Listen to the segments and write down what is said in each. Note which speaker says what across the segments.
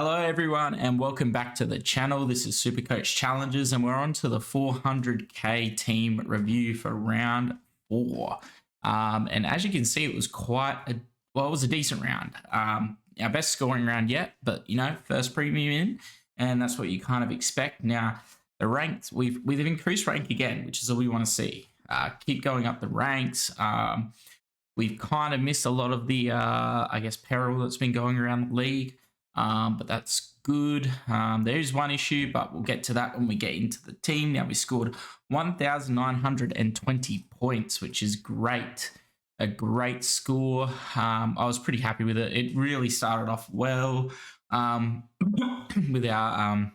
Speaker 1: Hello everyone and welcome back to the channel. This is Supercoach Challenges and we're on to the 400k team review for round 4. And as you can see, it was it was a decent round. Our best scoring round yet, but first premium in, and that's what you kind of expect. Now the ranks, we've increased rank again, which is all we want to see. Keep going up the ranks. We've kind of missed a lot of the peril that's been going around the league. But that's good. There is one issue, but we'll get to that when we get into the team. Now we scored 1,920 points, which is great. A great score. I was pretty happy with it. It really started off well with our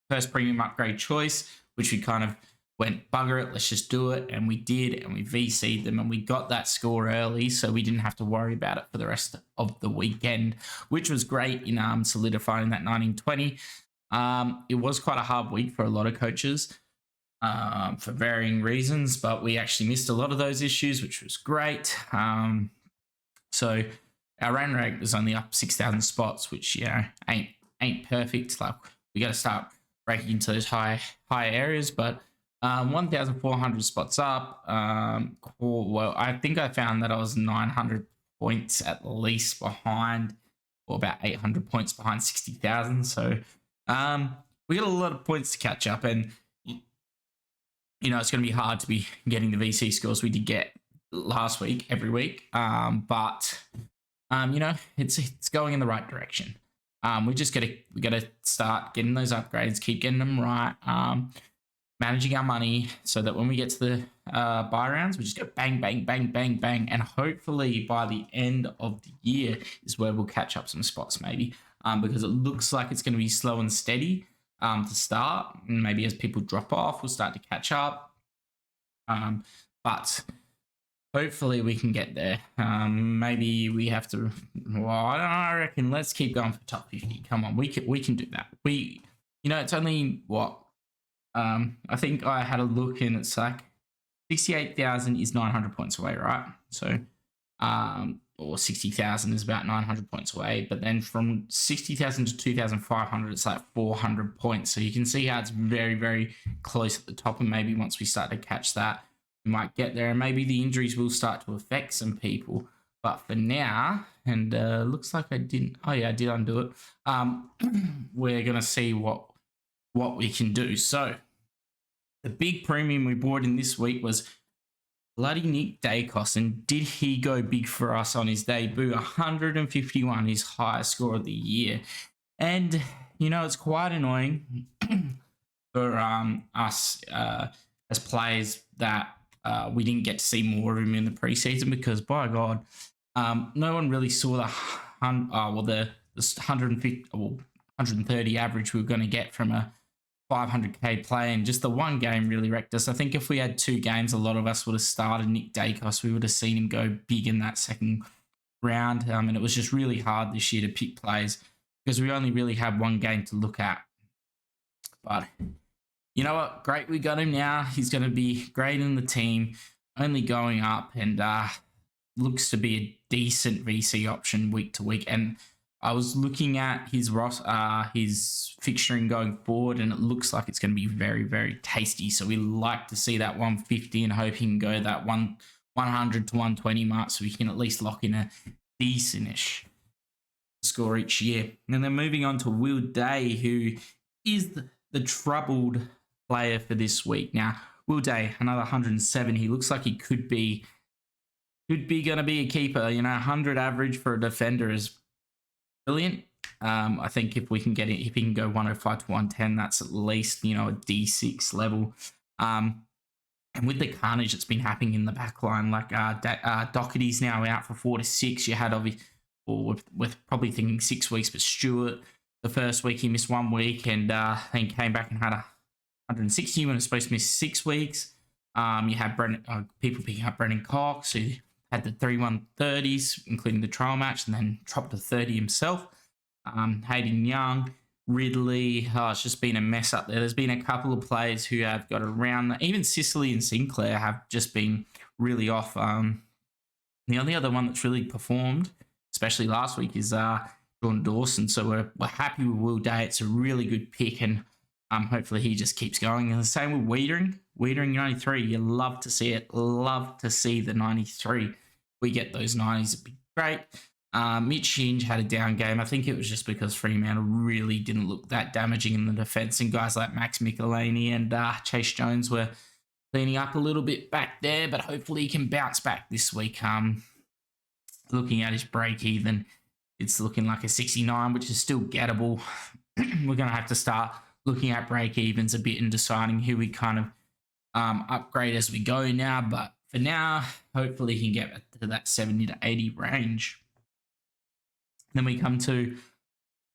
Speaker 1: first premium upgrade choice, which we kind of went, bugger it, let's just do it. And we did, and we VC'd them, and we got that score early, so we didn't have to worry about it for the rest of the weekend, which was great in solidifying that 1920. It was quite a hard week for a lot of coaches for varying reasons, but we actually missed a lot of those issues, which was great. So our run rate was only up 6,000 spots, which ain't perfect. Like, we got to start breaking into those high areas, but 1,400 spots up. Cool. Well, I think I found that I was 900 points at least behind, or about 800 points behind 60,000. So we got a lot of points to catch up, and it's going to be hard to be getting the VC scores we did get last week every week. But it's going in the right direction. We got to start getting those upgrades, keep getting them right. Managing our money so that when we get to the buy rounds, we just go bang, bang, bang, bang, bang. And hopefully by the end of the year is where we'll catch up some spots maybe, because it looks like it's going to be slow and steady to start. And maybe as people drop off, we'll start to catch up. But hopefully we can get there. Maybe we have to, I reckon let's keep going for top 50. Come on, we can do that. It's only I think I had a look and it's like 68,000 is 900 points away, right? So, or 60,000 is about 900 points away. But then from 60,000 to 2,500, it's like 400 points. So you can see how it's very, very close at the top. And maybe once we start to catch that, we might get there. And maybe the injuries will start to affect some people. But for now, and looks like I didn't. Oh yeah, I did undo it. We're gonna see what we can do. So the big premium we bought in this week was bloody Nick Dacos, and did he go big for us on his debut? 151, his highest score of the year. And it's quite annoying for us as players that we didn't get to see more of him in the preseason, because by God, no one really saw the 150 130 average we were going to get from a 500k play, and just the one game really wrecked us. I think if we had 2 games, a lot of us would have started Nick Dacos. We would have seen him go big in that second round, and it was just really hard this year to pick players because we only really had one game to look at. But you know what? Great, we got him now. He's going to be great in the team, only going up, and looks to be a decent VC option week to week. And I was looking at his fixturing going forward, and it looks like it's going to be very, very tasty. So we like to see that 150 and hope he can go that 100 to 120 mark, so we can at least lock in a decentish score each year. And then moving on to Will Day, who is the troubled player for this week. Now, Will Day, another 107. He looks like he could be going to be a keeper. 100 average for a defender is brilliant. I think if we can get it, if he can go 105 to 110, that's at least a D6 level. And with the carnage that's been happening in the back line, like Doherty's now out for 4 to 6. You had we're probably thinking 6 weeks, but Stewart, the first week he missed 1 week, and then came back and had 160 when it was supposed to miss 6 weeks. You had people picking up Brendan Cox, who had the 3-1-30s, including the trial match, and then dropped to 30 himself. Hayden Young, Ridley, it's just been a mess up there. There's been a couple of players who have got around, even Sicily and Sinclair have just been really off. The only other one that's really performed, especially last week, is Sean Dawson. So we're happy with Will Day. It's a really good pick, and hopefully he just keeps going. And the same with Wiedering. Wiedering 93. You love to see it. Love to see the 93. We get those 90s. It'd be great. Mitch Hinge had a down game. I think it was just because Fremantle really didn't look that damaging in the defence, and guys like Max Michelini and Chase Jones were cleaning up a little bit back there, but hopefully he can bounce back this week. Looking at his break even, it's looking like a 69, which is still gettable. We're going to have to start looking at break evens a bit and deciding who we kind of upgrade as we go now. But for now, hopefully he can get to that 70 to 80 range. Then we come to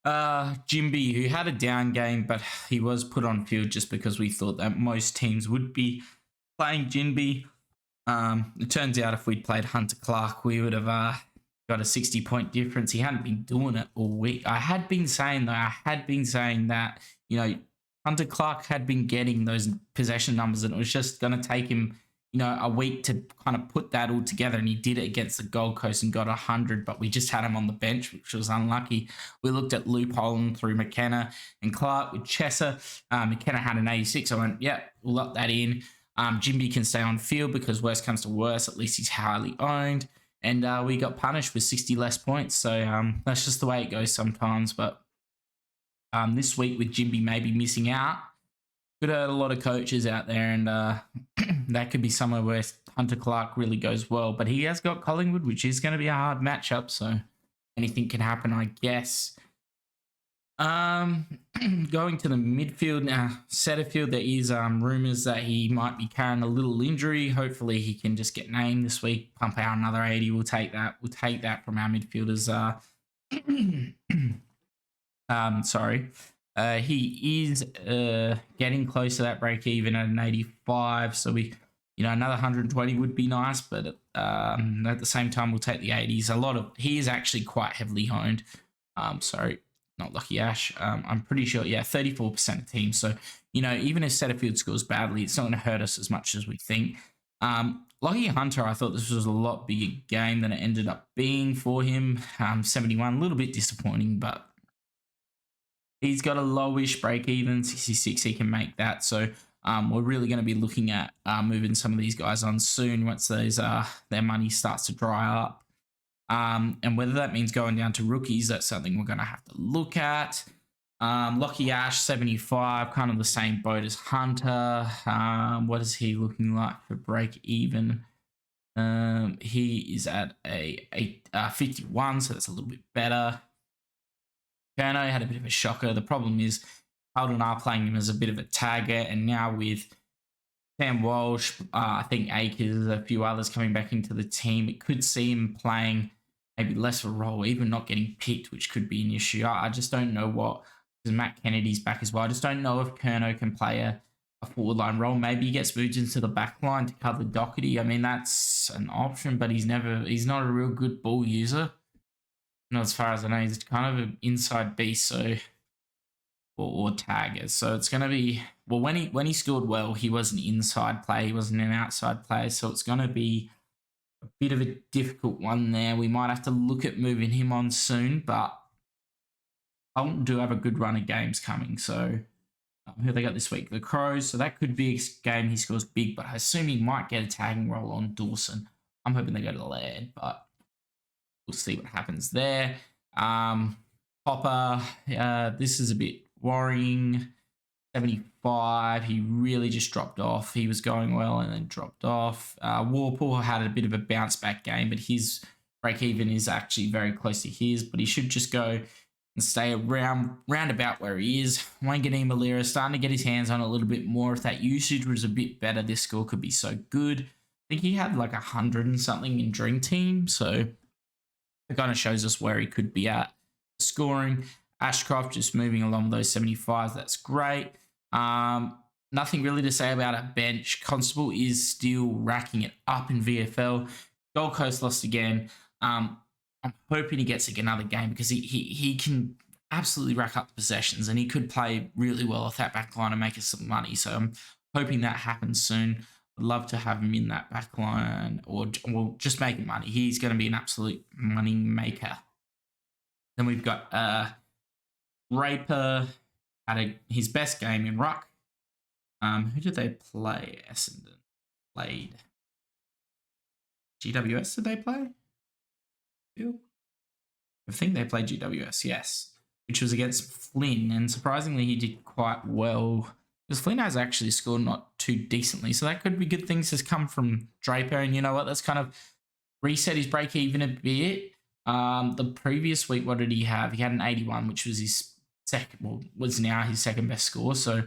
Speaker 1: Jimby, who had a down game, but he was put on field just because we thought that most teams would be playing Jimby. It turns out if we'd played Hunter Clark, we would have got a 60-point difference. He hadn't been doing it all week. I had been saying that, you know, Hunter Clark had been getting those possession numbers, and it was just going to take him, you know, a week to kind of put that all together, and he did it against the Gold Coast and got 100, but we just had him on the bench, which was unlucky. We looked at loopholing through McKenna and Clark with Chesser. McKenna had an 86. I went, yep, we'll lock that in. Jimby can stay on field because worst comes to worst, at least he's highly owned. And we got punished with 60 less points. So that's just the way it goes sometimes. But this week with Jimby maybe missing out, could hurt a lot of coaches out there, and that could be somewhere where Hunter Clark really goes well. But he has got Collingwood, which is going to be a hard matchup, so anything can happen, I guess. Going to the midfield now, Setterfield, there is rumours that he might be carrying a little injury. Hopefully he can just get named this week, pump out another 80. We'll take that. We'll take that from our midfielders. Sorry. He is getting close to that break even at an 85. So another 120 would be nice, but at the same time, we'll take the 80s. He is actually quite heavily owned. Sorry, not Lucky Ash. I'm pretty sure, 34% of teams. So, even if Setterfield scores badly, it's not going to hurt us as much as we think. Lucky Hunter, I thought this was a lot bigger game than it ended up being for him. 71, a little bit disappointing, but he's got a lowish break even, 66. He can make that. So we're really going to be looking at moving some of these guys on soon once their money starts to dry up. And whether that means going down to rookies, that's something we're going to have to look at. Lucky Ash, 75, kind of the same boat as Hunter. What is he looking like for break even? He is at a 51, so that's a little bit better. Kerno had a bit of a shocker. The problem is Holden are playing him as a bit of a tagger, and now with Sam Walsh, I think Akers, a few others coming back into the team, it could see him playing maybe less of a role, even not getting picked, which could be an issue. I just don't know because Matt Kennedy's back as well. I just don't know if Kerno can play a forward line role. Maybe he gets moved into the back line to cover Doherty. I mean, that's an option, but he's not a real good ball user. Not as far as I know, he's kind of an inside beast, so or tagger. So it's going to be, well, when he scored well, he was an inside player, he wasn't an outside player, so it's going to be a bit of a difficult one there. We might have to look at moving him on soon, but Holton do have a good run of games coming. So who they got this week? The Crows. So that could be a game he scores big, but I assume he might get a tagging role on Dawson. I'm hoping they go to the Laird, but we'll see what happens there. Popper, this is a bit worrying. 75, he really just dropped off. He was going well and then dropped off. Warpool had a bit of a bounce back game, but his break even is actually very close to his, but he should just go and stay around about where he is. Wanganeen Malira starting to get his hands on it a little bit more. If that usage was a bit better, this score could be so good. I think he had like 100 and something in Dream Team, so it kind of shows us where he could be at. Scoring, Ashcroft just moving along with those 75s. That's great. Nothing really to say about a bench. Constable is still racking it up in VFL. Gold Coast lost again. I'm hoping he gets another game because he can absolutely rack up the possessions, and he could play really well off that back line and make us some money. So I'm hoping that happens soon. I'd love to have him in that back line or just making money. He's going to be an absolute money maker. Then we've got Raper had his best game in ruck. Who did they play? Essendon played GWS. Did they play? I think they played GWS, yes, which was against Flynn, and surprisingly, he did quite well because Flynn has actually scored not too decently, so that could be good things to come from Draper. And you know what? That's kind of reset his break even a bit. The previous week, what did he have? He had an 81, which was his was now his second best score. So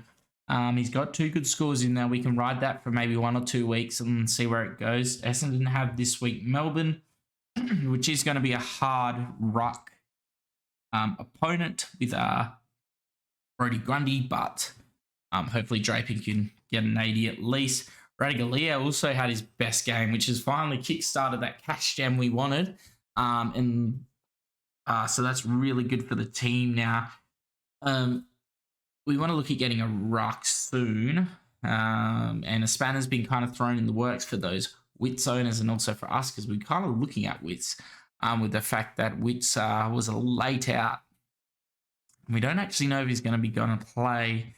Speaker 1: he's got 2 good scores in there. We can ride that for maybe 1 or 2 weeks and see where it goes. Essendon have this week Melbourne, which is going to be a hard ruck opponent with Brodie Grundy, but hopefully Draper can get an 80 at least. Radigalia also had his best game, which has finally kickstarted that cash gem we wanted. So that's really good for the team now. We want to look at getting a ruck soon. And a spanner's been kind of thrown in the works for those Wits owners and also for us, because we're kind of looking at Wits with the fact that Wits was a late out. We don't actually know if he's going to play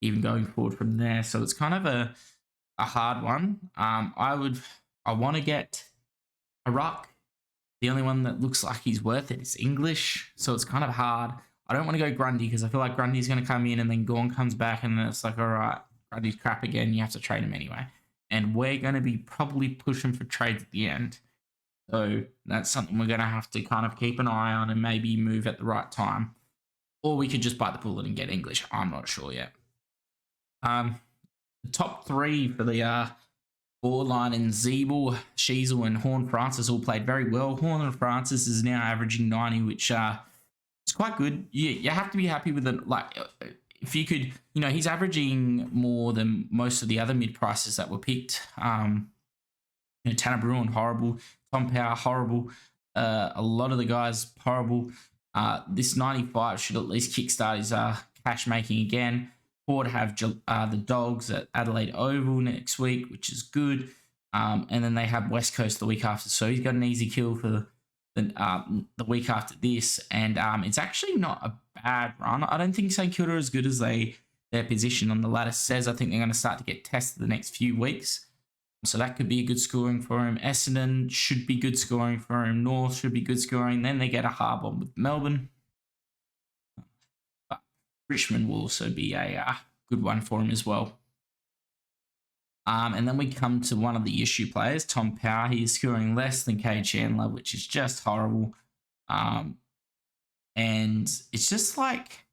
Speaker 1: even going forward from there. So it's kind of a hard one. I want to get a ruck. The only one that looks like he's worth it is English. So it's kind of hard. I don't want to go Grundy because I feel like Grundy's going to come in and then Gawn comes back and then it's like, all right, Grundy's crap again. You have to trade him anyway. And we're going to be probably pushing for trades at the end. So that's something we're going to have to kind of keep an eye on and maybe move at the right time. Or we could just bite the bullet and get English. I'm not sure yet. The top 3 for the forward line in Zeeble, Sheasel, and Horn-Francis all played very well. Horn-Francis is now averaging 90, which is quite good. You have to be happy with it. Like, if you could, he's averaging more than most of the other mid-prices that were picked. Tanner Bruin, horrible. Tom Power, horrible. A lot of the guys, horrible. This 95 should at least kickstart his cash making again. Port have the Dogs at Adelaide Oval next week, which is good. And then they have West Coast the week after. So he's got an easy kill for the week after this. And it's actually not a bad run. I don't think St Kilda are as good as their position on the ladder says. I think they're going to start to get tested the next few weeks. So that could be a good scoring for him. Essendon should be good scoring for him. North should be good scoring. Then they get a hard one with Melbourne. But Richmond will also be a good one for him as well. And then we come to one of the issue players, Tom Power. He is scoring less than Cade Chandler, which is just horrible. And it's just like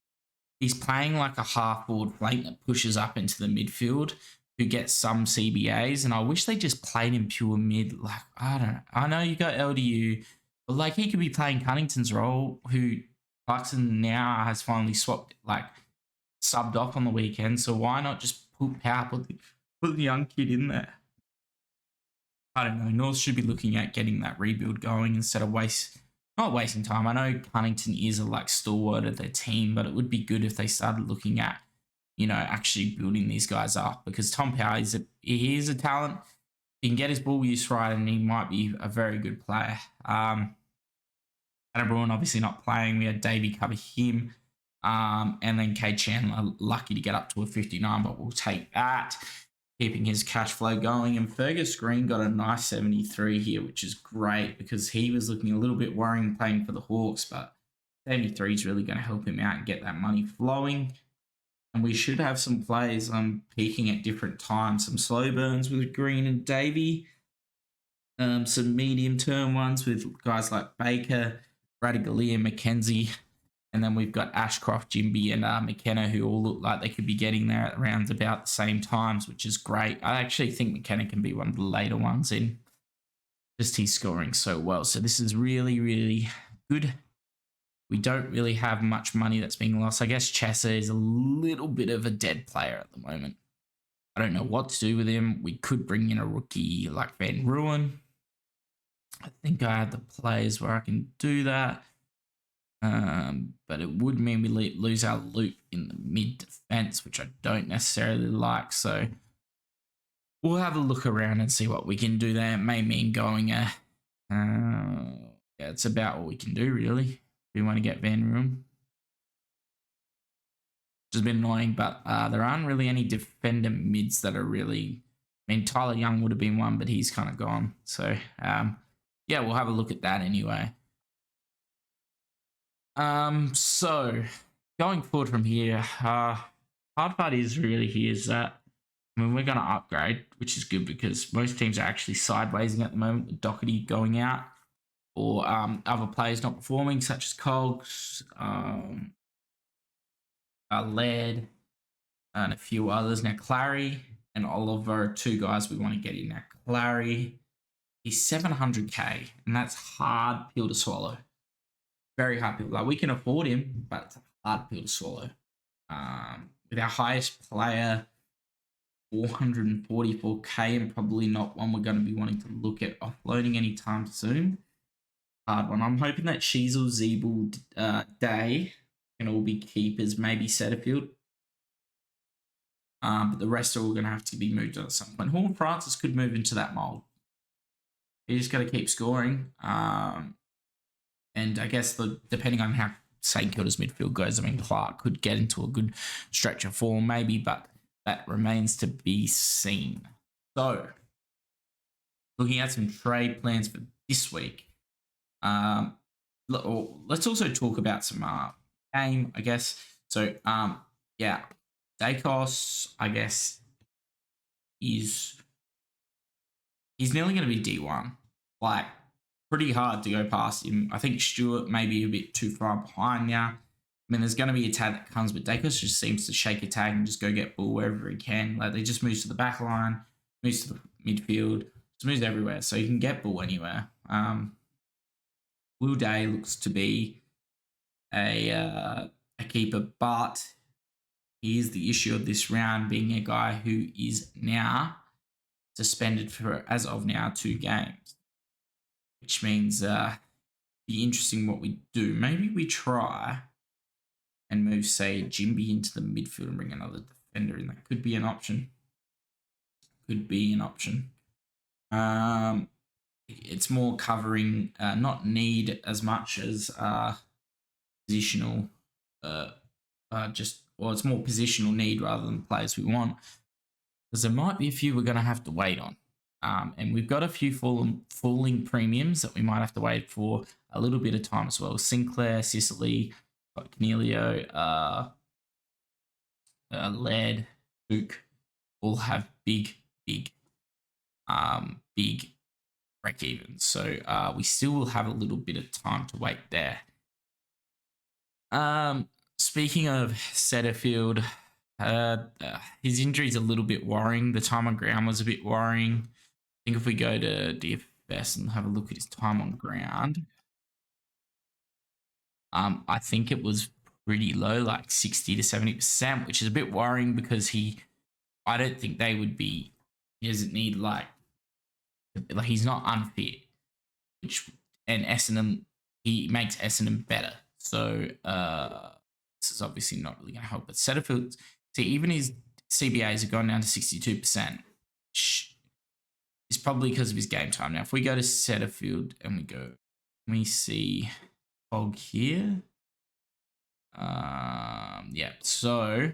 Speaker 1: he's playing like a half-forward flank that pushes up into the midfield, who gets some CBAs, and I wish they just played him pure mid. Like, I don't know. I know you got LDU, but like he could be playing Cunnington's role, who Clarkson now has finally subbed off on the weekend. So why not just put the young kid in there? I don't know. North should be looking at getting that rebuild going instead of not wasting time. I know Cunnington is a stalwart of their team, but it would be good if they started looking at actually building these guys up, because Tom Power is a talent. He can get his ball use right, and he might be a very good player. Tanner Bruin obviously not playing. We had Davey cover him, and then Cade Chandler lucky to get up to a 59, but we'll take that, keeping his cash flow going. And Fergus Green got a nice 73 here, which is great because he was looking a little bit worrying playing for the Hawks, but 73 is really going to help him out and get that money flowing. And we should have some plays peaking at different times. Some slow burns with Green and Davey. Some medium-term ones with guys like Baker, Radigalia, McKenzie. And then we've got Ashcroft, Jimby, and McKenna, who all look like they could be getting there at around about the same times, which is great. I actually think McKenna can be one of the later ones in. Just he's scoring so well. So this is really, really good. We don't really have much money that's being lost. I guess Chesser is a little bit of a dead player at the moment. I don't know what to do with him. We could bring in a rookie like Van Ruin. I think I have the players where I can do that. But it would mean we lose our loop in the mid-defense, which I don't necessarily like. So we'll have a look around and see what we can do there. It may mean going it's about what we can do, really. We want to get Van Room, which has been annoying, but there aren't really any defender mids that are really. I mean, Tyler Young would have been one, but he's kind of gone. So, yeah, we'll have a look at that anyway. So going forward from here, hard part is really here is that we're going to upgrade, which is good because most teams are actually sidewaysing at the moment with Doherty going out or other players not performing, such as Cogs, Laird, and a few others. Now, Clary and Oliver are two guys we want to get in. Now, Clary, he's 700k, and that's hard pill to swallow. Very hard pill. Like, we can afford him, but it's a hard pill to swallow. With our highest player, 444k, and probably not one we're going to be wanting to look at offloading anytime soon. Hard one. I'm hoping that Sheasel, Zeeble, Day can all be keepers, maybe Setterfield. But the rest are all going to have to be moved at some point. Horn Francis could move into that mold. You just got to keep scoring. And I guess depending on how St Kilda's midfield goes, I mean, Clark could get into a good stretch of form maybe, but that remains to be seen. So, looking at some trade plans for this week, let's also talk about some game, I guess. So, yeah, Dacos, I guess, he's nearly going to be D1. Like, pretty hard to go past him. I think Stewart may be a bit too far behind now. I mean, there's going to be a tag that comes, but Dacos just seems to shake a tag and just go get ball wherever he can. Like, they just moves to the back line, moves to the midfield, just moves everywhere. So he can get ball anywhere. Will Day looks to be a keeper, but he is the issue of this round, being a guy who is now suspended for, as of now, 2 games. Which means be interesting what we do. Maybe we try and move, say, Jimby into the midfield and bring another defender in. That could be an option. It's more covering, not need as much as positional, it's more positional need rather than players we want. Because there might be a few we're going to have to wait on. And we've got a few falling premiums that we might have to wait for a little bit of time as well. Sinclair, Sicily, Cornelio, Laird, Duke all have big break evens. So we still will have a little bit of time to wait there. Speaking of Setterfield, his injury is a little bit worrying. The time on ground was a bit worrying. I think if we go to DFS and have a look at his time on ground, I think it was pretty low, like 60 to 70%, which is a bit worrying because I don't think they would be, he doesn't need like he's not unfit, and Essendon, he makes Essendon better. So this is obviously not really going to help. But Setterfield, see, even his CBAs have gone down to 62%, which is probably because of his game time. Now, if we go to Setterfield and we see Fog here. Yeah, so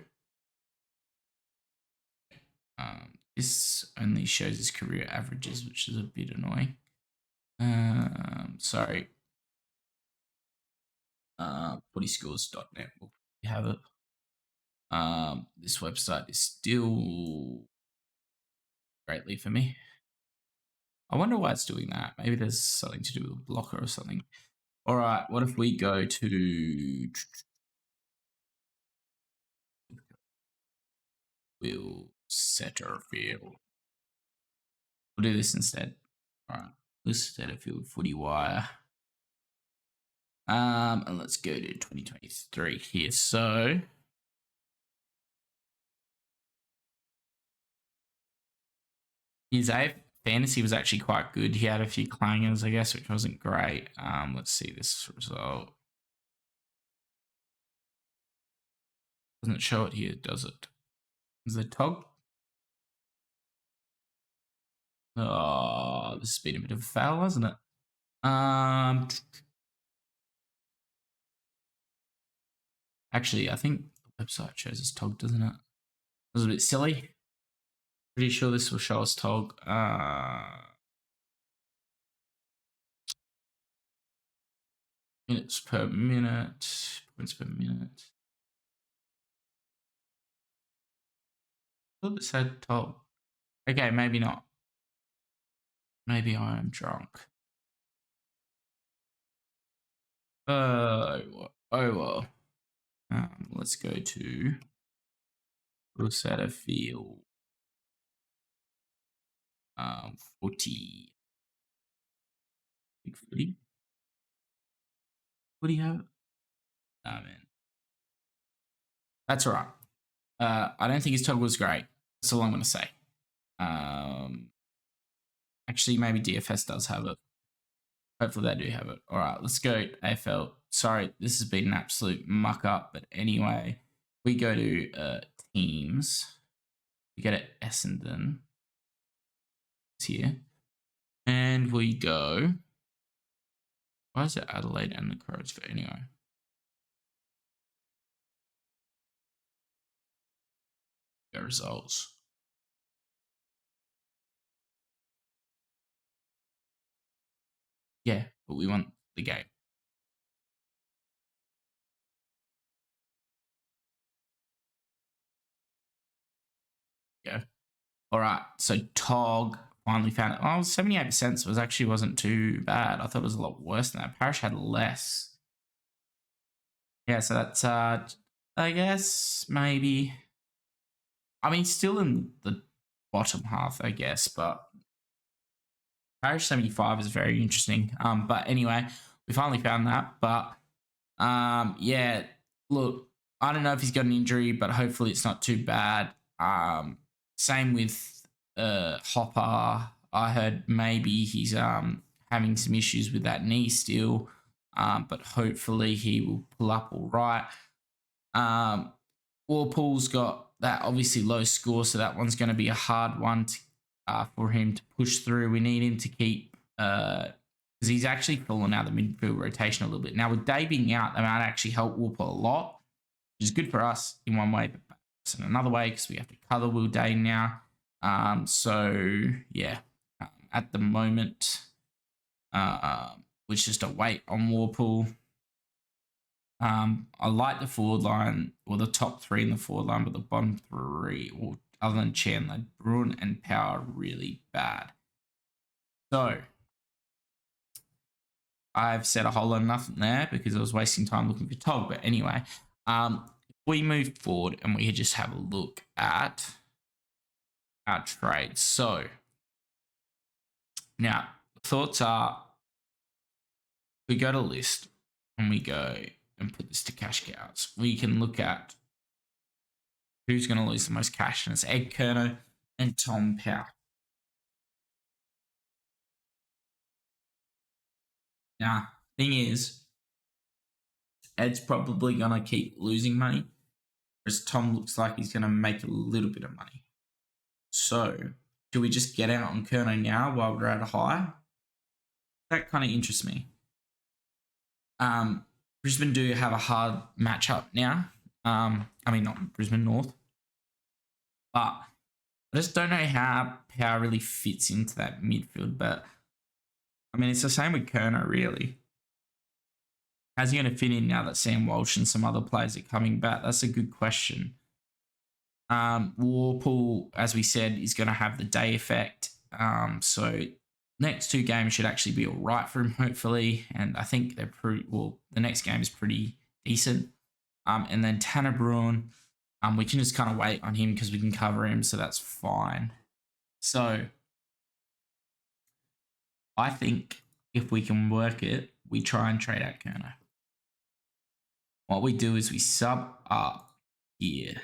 Speaker 1: this only shows his career averages, which is a bit annoying. Sorry. Footyscores.net will have it. This website is still greatly for me. I wonder why it's doing that. Maybe there's something to do with a blocker or something. All right, what if we go to Will Setterfield? We'll do this instead. All right, Will Setterfield Footy Wire. And let's go to 2023 here. So his fantasy was actually quite good. He had a few clangers, I guess, which wasn't great. Let's see this result. Doesn't show it here, does it? Is it Tog? Oh, this has been a bit of a fail, hasn't it? Actually, I think the website shows us Tog, doesn't it? It was a bit silly. Pretty sure this will show us Tog. Minutes per minute, points per minute. I thought this had Tog. Okay, maybe not. Maybe I am drunk. Oh well. Let's go to setterfield. 40. Big footy. What do you have? Nah, man. That's all right. I don't think his toggle was great. That's all I'm going to say. Actually, maybe DFS does have it. Hopefully they do have it. All right, let's go AFL. Sorry, this has been an absolute muck up. But anyway, we go to teams. We get at Essendon. It's here. And we go. Why is it Adelaide and the Crows for anyway? Go results. Yeah, but we want the game. Yeah. All right. So Tog finally found it. Oh, 78% was actually wasn't too bad. I thought it was a lot worse than that. Parish had less. Yeah, so that's I guess maybe. I mean, still in the bottom half, I guess, but Parish 75 is very interesting. But anyway, we finally found that. But yeah, look, I don't know if he's got an injury, but hopefully it's not too bad. Same with Hopper. I heard maybe he's having some issues with that knee still, but hopefully he will pull up all right. Walpole's got that obviously low score, so that one's going to be a hard one for him to push through. We need him to keep because he's actually fallen out of the midfield rotation a little bit. Now with Day being out, that might actually help Walpole a lot, which is good for us in one way, but in another way because we have to cover Will Day now. So yeah, at the moment, we're just a wait on Walpole. I like the forward line, or the top three in the forward line, but the bottom three, or other than Chandler, Bruin and Power, really bad. So I've said a whole lot of nothing there because I was wasting time looking for Tog. But anyway, we move forward and we just have a look at our trades. So now thoughts are, we go to list and we go and put this to cash cows. We can look at who's going to lose the most cash, and it's Ed Kerno and Tom Powell. Now, thing is, Ed's probably going to keep losing money, whereas Tom looks like he's going to make a little bit of money. So, do we just get out on Kerno now while we're at a high? That kind of interests me. Brisbane do have a hard matchup now. I mean, not Brisbane North. But I just don't know how Power really fits into that midfield. But, I mean, it's the same with Kerno, really. How's he going to fit in now that Sam Walsh and some other players are coming back? That's a good question. Walpole, as we said, is going to have the day effect. So next two games should actually be all right for him, hopefully. And I think they're pretty well. The next game is pretty decent. And then Tanner Bruin, we can just kind of wait on him because we can cover him, so that's fine. So I think if we can work it, we try and trade out Kerno. What we do is we sub up here.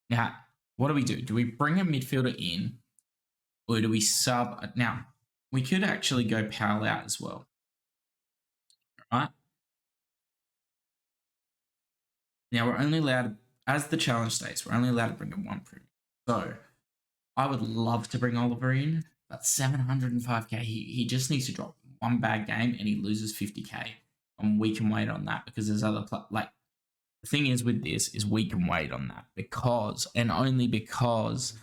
Speaker 1: Now, what do? Do we bring a midfielder in, or do we sub? Now, we could actually go Powell out as well. All right. Now, we're only allowed, as the challenge states, we're only allowed to bring in one premium. So, I would love to bring Oliver in, but 705k, he just needs to drop one bad game and he loses 50k. and we can wait on that because there's other like the thing is with this is we can wait on that because and only because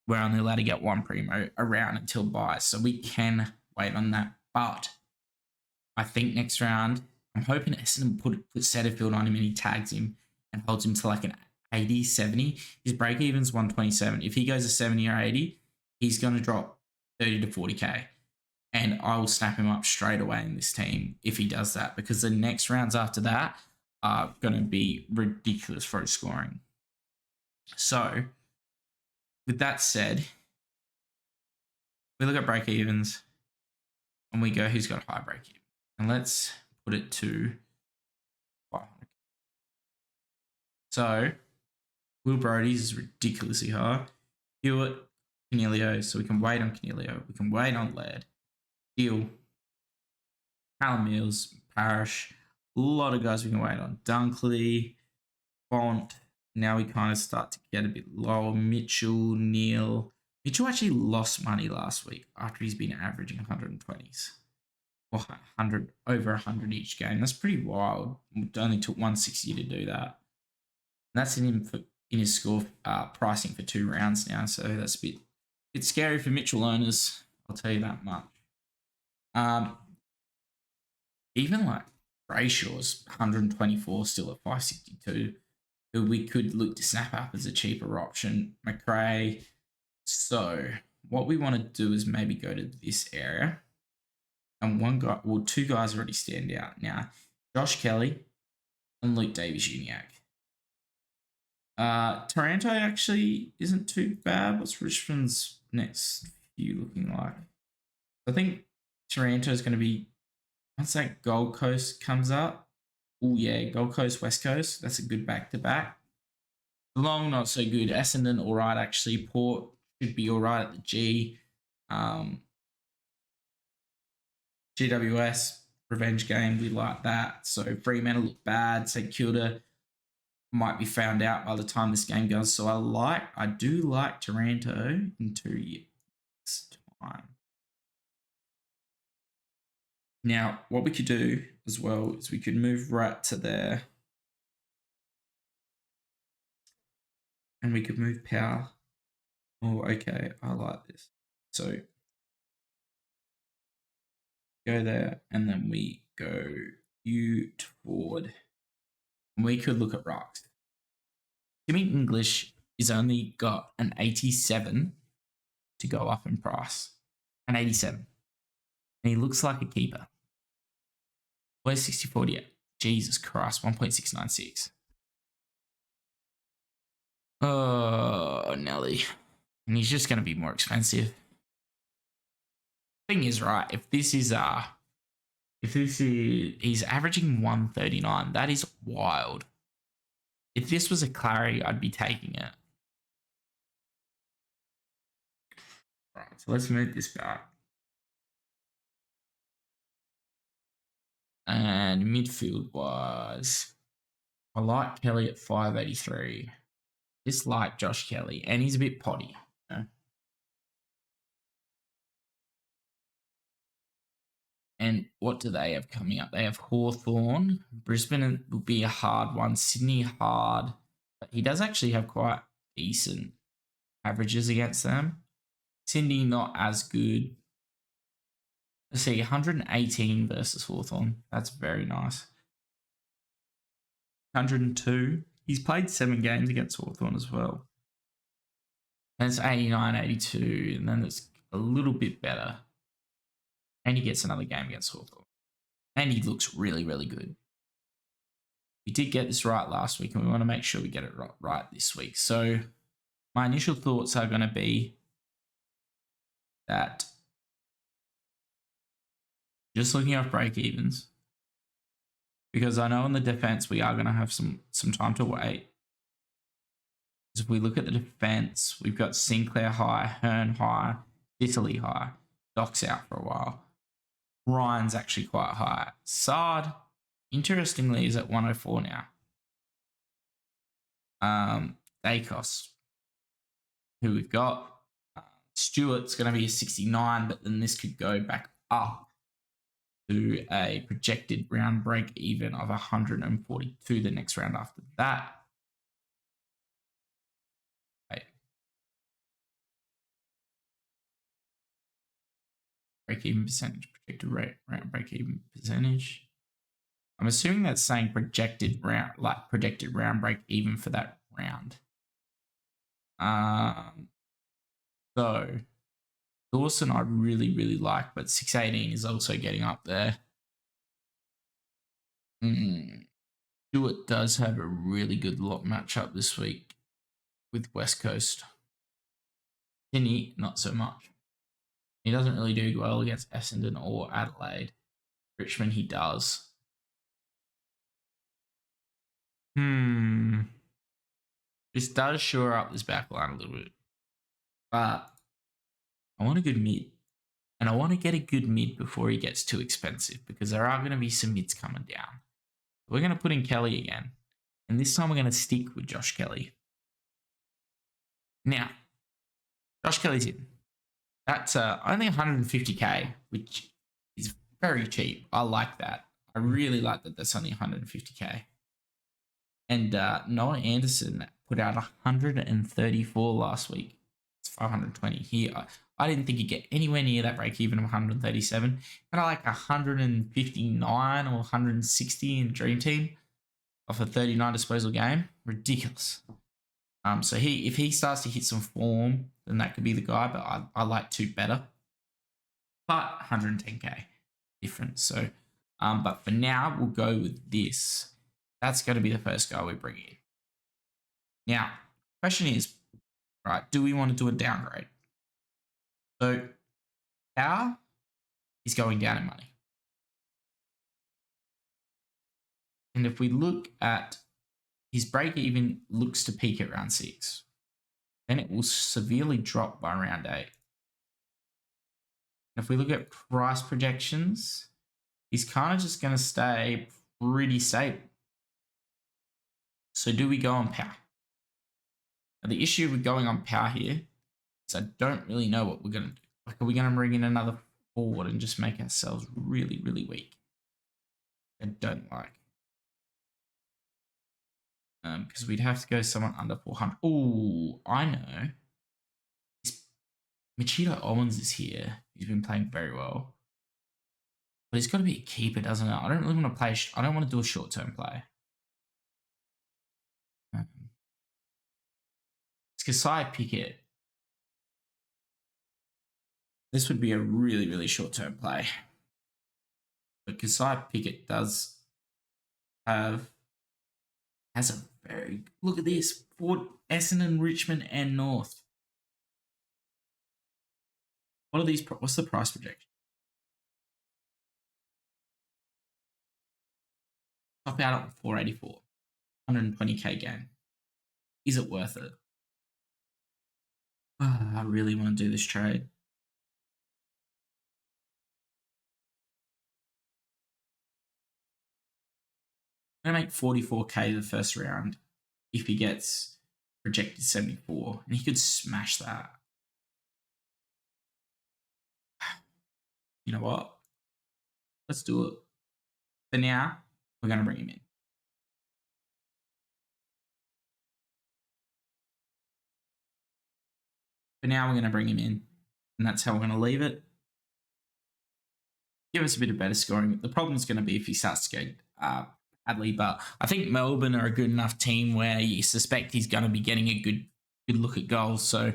Speaker 1: we're only allowed to get one Premo around until buy, so we can wait on that. But I think next round, I'm hoping Essendon put Setterfield on him and he tags him and holds him to like an 80, 70. His break even's 127. If he goes to 70 or 80, he's going to drop 30 to 40k. And I will snap him up straight away in this team if he does that, because the next rounds after that are going to be ridiculous for his scoring. So, with that said, we look at break evens and we go, who's got a high break even? And let's put it to 500. So, Will Brody's is ridiculously high. Hewitt, Canelio, so we can wait on Canelio. We can wait on Laird. Deal. Callum Mills, Parrish, a lot of guys we can wait on. Dunkley, Font. Now we kind of start to get a bit lower. Mitchell, Neil. Mitchell actually lost money last week after he's been averaging 120s. Or 100, over 100 each game. That's pretty wild. It only took 160 to do that. And that's in his score pricing for 2 rounds now. So that's a bit scary for Mitchell owners. I'll tell you that much. Even like Brayshaw's 124 still at 562, who we could look to snap up as a cheaper option. McRae. So what we want to do is maybe go to this area. And one guy, well, 2 guys already stand out now. Josh Kelly and Luke Davies-Uniacke. Taranto actually isn't too bad. What's Richmond's next few looking like? I think Taranto is going to be, once that Gold Coast comes up, oh yeah, Gold Coast, West Coast, that's a good back-to-back. Long, not so good. Essendon, all right, actually. Port should be all right at the G. GWS, revenge game, we like that. So Fremantle look bad. St Kilda might be found out by the time this game goes. So I do like Taranto in 2 years' time. Now, what we could do as well is we could move right to there. And we could move power. Oh, okay. I like this. So go there and then we go U to forward. And we could look at rocks. Timmy English is only got an 87 to go up in price. An 87. And he looks like a keeper. Where's 60-40 at? Jesus Christ, 1.696. Oh, Nelly. And he's just going to be more expensive. Thing is, right, if this is he's averaging 139, that is wild. If this was a Clary, I'd be taking it. Right, so let's move this back. And midfield wise, I like Kelly at 583. Dislike Josh Kelly, and he's a bit potty. You know? And what do they have coming up? They have Hawthorn. Brisbane will be a hard one. Sydney hard. But he does actually have quite decent averages against them. Sydney not as good. Let's see, 118 versus Hawthorn. That's very nice. 102. He's played 7 games against Hawthorn as well. And it's 89, 82. And then it's a little bit better. And he gets another game against Hawthorn. And he looks really, really good. We did get this right last week, and we want to make sure we get it right this week. So my initial thoughts are going to be that just looking at break evens, because I know in the defense we are going to have some time to wait. If we look at the defense, we've got Sinclair high, Hearn high, Italy high, Doc's out for a while. Ryan's actually quite high. Sard, interestingly, is at 104 now. Dacos, who we've got. Stewart's going to be a 69, but then this could go back up to a projected round break even of 142 the next round after that. Okay. Break even percentage, projected round break even percentage. I'm assuming that's saying projected round break even for that round. So Dawson I really, really like, but 618 is also getting up there. Stewart does have a really good lot matchup this week with West Coast. Sydney, not so much. He doesn't really do well against Essendon or Adelaide. Richmond, he does. This does shore up this back line a little bit. But I want a good mid. And I want to get a good mid before he gets too expensive because there are going to be some mids coming down. We're going to put in Kelly again. And this time we're going to stick with Josh Kelly. Now, Josh Kelly's in. That's only 150k, which is very cheap. I like that. I really like that that's only 150k. And Noah Anderson put out 134 last week. It's 520 here. I didn't think he'd get anywhere near that break even of 137. But I like 159 or 160 in Dream Team off a 39 disposal game. Ridiculous. So if he starts to hit some form, then that could be the guy. But I like two better. But 110k difference. So, but for now, we'll go with this. That's going to be the first guy we bring in. Now, question is, right, do we want to do a downgrade? So, power is going down in money. And if we look at his break even looks to peak at round 6, then it will severely drop by round 8. And if we look at price projections, he's kind of just going to stay pretty stable. So do we go on power? Now, the issue with going on power here is I don't really know what we're going to do. Like, are we going to bring in another forward and just make ourselves really, really weak? I don't like. Because we'd have to go someone under 400. Oh, I know. Machito Owens is here. He's been playing very well. But he's got to be a keeper, doesn't it? I don't really want to play. I don't want to do a short-term play. It's Kasai Pickett. This would be a really, really short-term play. But Kasai Pickett has a very, look at this, Port, Essendon, Richmond, and North. What are these? What's the price projection? Top out at 484, 120k game. Is it worth it? Oh, I really want to do this trade. I'm going to make 44k the first round if he gets projected 74, and he could smash that. You know what? Let's do it. For now, we're going to bring him in. For now, we're going to bring him in, and that's how we're going to leave it. Give us a bit of better scoring. The problem is going to be if he starts to go badly, but I think Melbourne are a good enough team where you suspect he's going to be getting a good look at goals. So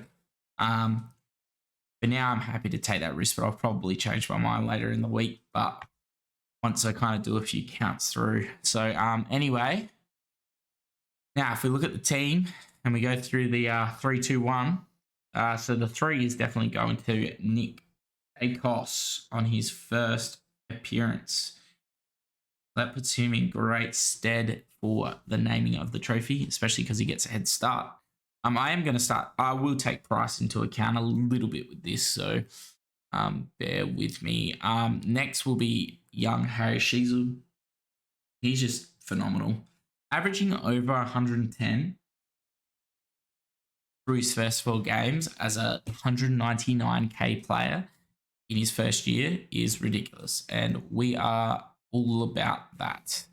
Speaker 1: for now, I'm happy to take that risk, but I'll probably change my mind later in the week. But once I kind of do a few counts through. So anyway, now if we look at the team and we go through the 3-2-1, so the 3 is definitely going to Nick Akos on his first appearance. That puts him in great stead for the naming of the trophy, especially because he gets a head start. I am going to start. I will take price into account a little bit with this, so bear with me. Next will be young Harry Sheasel. He's just phenomenal. Averaging over 110 through his first 4 games as a 199k player in his first year is ridiculous, and we are all about that.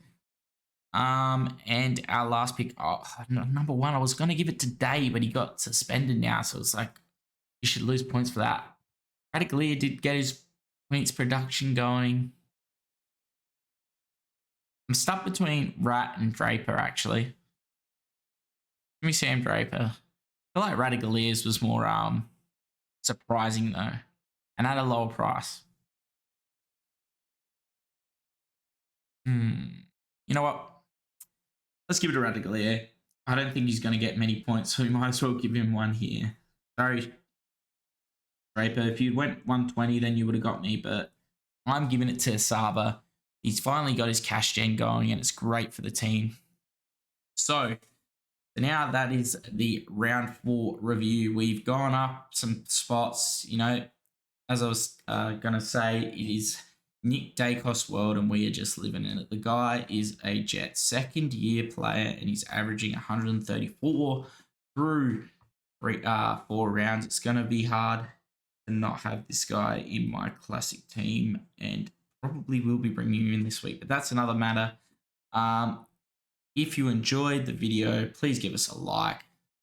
Speaker 1: And our last pick, number 1, I was going to give it to Day, but he got suspended now, so it's like you should lose points for that. Radaglia did get his points production going. I'm stuck between Rat and Draper, actually. Give me Sam Draper. I feel like Radiglia's was more surprising, though, and at a lower price. You know what? Let's give it to Radaglia. I don't think he's going to get many points, so we might as well give him one here. Sorry, Draper. If you went 120, then you would have got me, but I'm giving it to Saba. He's finally got his cash gen going, and it's great for the team. So now that is the round 4 review. We've gone up some spots. You know, as I was going to say, it is Nick Dacos world, and we are just living in it. The guy is a Jets second-year player, and he's averaging 134 through 4 rounds. It's going to be hard to not have this guy in my classic team, and probably will be bringing you in this week, but that's another matter. If you enjoyed the video, please give us a like,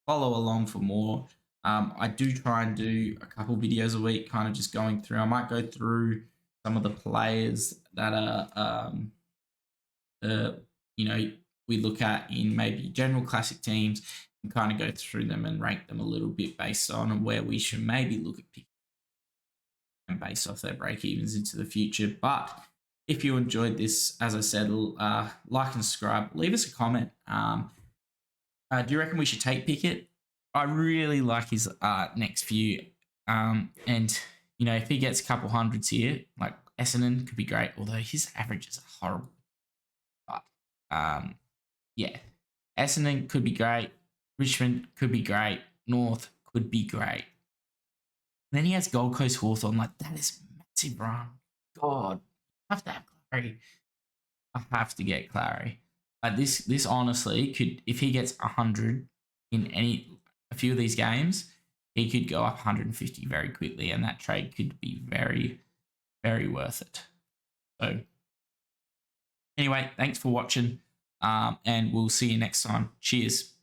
Speaker 1: follow along for more. I do try and do a couple videos a week, kind of just going through. I might go through some of the players that are, we look at in maybe general classic teams, and kind of go through them and rank them a little bit based on where we should maybe look at picking and based off their break-evens into the future. But if you enjoyed this, as I said, like and subscribe. Leave us a comment. Do you reckon we should take Pickett? I really like his next few. And, you know, if he gets a couple hundreds here, like Essendon could be great, although his averages are horrible. But, yeah, Essendon could be great. Richmond could be great. North could be great. And then he has Gold Coast Hawthorn. Like, that is massive run. God, I have to have Clary. I have to get Clary. This honestly could, if he gets 100 in a few of these games, he could go up 150 very quickly, and that trade could be very, very worth it. So, anyway, thanks for watching, and we'll see you next time. Cheers.